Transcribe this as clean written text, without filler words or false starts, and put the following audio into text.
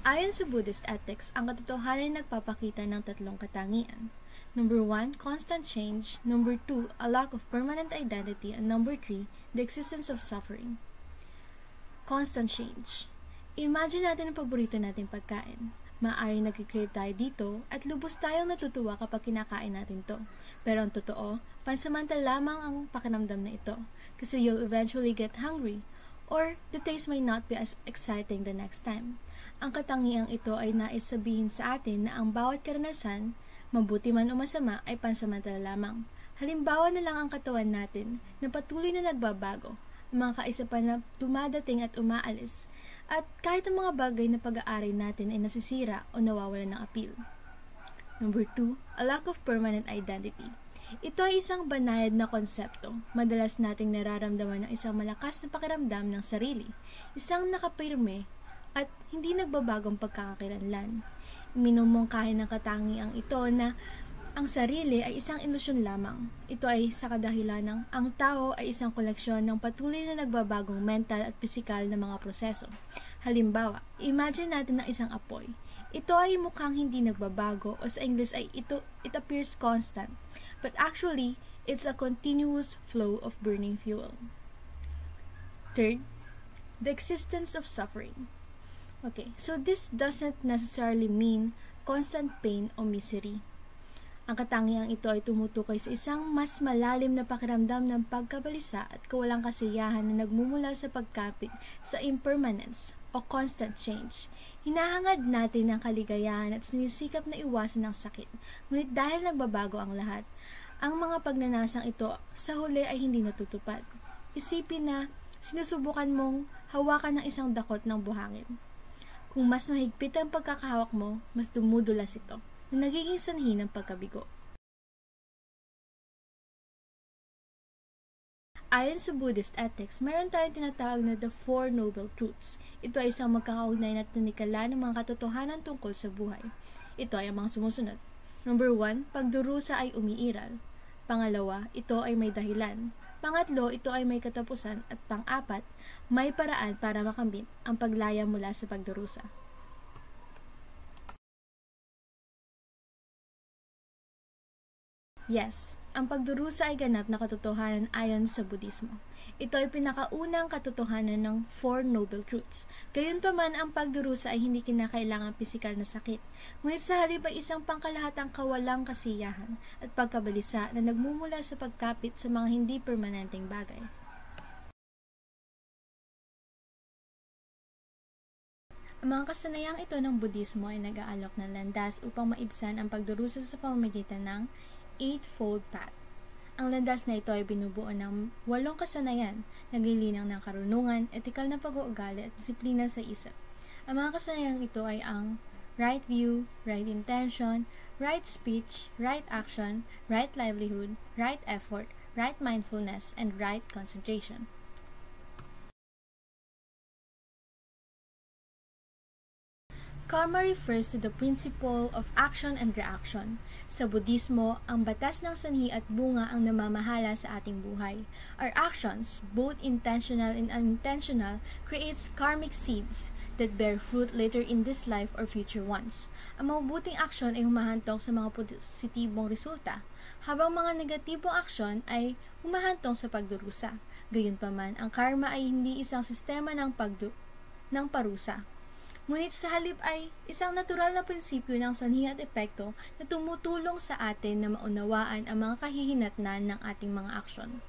Ayon sa Buddhist ethics, ang katotohanan ay nagpapakita ng tatlong katangian. Number 1, constant change. Number 2, a lack of permanent identity. And number 3, the existence of suffering. Constant change. Imagine natin ang paborito nating pagkain. Maaaring nag-crave tayo dito at lubos tayong natutuwa kapag kinakain natin to. Pero ang totoo, pansamantala lamang ang pakiramdam na ito kasi you'll eventually get hungry or the taste may not be as exciting the next time. Ang katangiang ito ay nais sabihin sa atin na ang bawat karanasan, mabuti man o masama, ay pansamantala lamang. Halimbawa na lang ang katawan natin na patuloy na nagbabago, ang mga kaisipan na dumadating at umaalis, at kahit ang mga bagay na pag-aaral natin ay nasisira o nawawalan ng appeal. Number 2, a lack of permanent identity. Ito ay isang banayad na konsepto. Madalas nating nararamdaman ng isang malakas na pakiramdam ng sarili, isang nakapirme at hindi nagbabagong pagkakakilanlan. Minumungkahi ng katangiang ito na ang sarili ay isang ilusyon lamang. Ito ay sa kadahilan ng ang tao ay isang koleksyon ng patuloy na nagbabagong mental at pisikal na mga proseso. Halimbawa, imagine natin ang isang apoy. Ito ay mukhang hindi nagbabago o sa English ay it appears constant. But actually, it's a continuous flow of burning fuel. Third, the existence of suffering. Okay, so this doesn't necessarily mean constant pain o misery. Ang katangiang ito ay tumutukoy sa isang mas malalim na pakiramdam ng pagkabalisa at kawalang kasiyahan na nagmumula sa pagkapit sa impermanence o constant change. Hinahangad natin ang kaligayahan at sinisikap na iwasan ang sakit, ngunit dahil nagbabago ang lahat, ang mga pagnanasang ito sa huli ay hindi natutupad. Isipin na sinusubukan mong hawakan ng isang dakot ng buhangin. Kung mas mahigpit ang pagkakahawak mo, mas dumudulas ito, na nagiging sanhi ng pagkabigo. Ayon sa Buddhist ethics, meron tayong tinatawag na the Four Noble Truths. Ito ay isang magkakaugnay na tanikala ng mga katotohanan tungkol sa buhay. Ito ay ang mga sumusunod. Number 1, pagdurusa ay umiiral. Pangalawa, ito ay may dahilan. Pangatlo, ito ay may katapusan. At pang-apat, may paraan para makamit ang paglaya mula sa pagdurusa. Yes, ang pagdurusa ay ganap na katotohanan ayon sa Budismo. Ito ay pinakaunang katotohanan ng Four Noble Truths. Gayunpaman, ang pagdurusa ay hindi kinakailangang pisikal na sakit, ngunit sa halip ay isang pangkalahatang kawalang kasiyahan at pagkabalisa na nagmumula sa pagkapit sa mga hindi permanenteng bagay. Ang mga kasanayang ito ng Budismo ay nag-aalok ng landas upang maibsan ang pagdurusa sa pamamagitan ng Eightfold Path. Ang landas na ito ay binubuo ng 8 kasanayan, naglilinang ng karunungan, etikal na pag-uugali at disiplina sa isip. Ang mga kasanayang ito ay ang right view, right intention, right speech, right action, right livelihood, right effort, right mindfulness, and right concentration. Karma refers to the principle of action and reaction. Sa Budismo, ang batas ng sanhi at bunga ang namamahala sa ating buhay. Our actions, both intentional and unintentional, creates karmic seeds that bear fruit later in this life or future ones. Ang mabubuting aksyon ay humahantong sa mga positibong resulta, habang mga negatibong aksyon ay humahantong sa pagdurusa. Gayunpaman, ang karma ay hindi isang sistema ng parusa. Ngunit sa halip ay isang natural na prinsipyo ng sanhi at epekto na tumutulong sa atin na maunawaan ang mga kahihinatnan ng ating mga aksyon.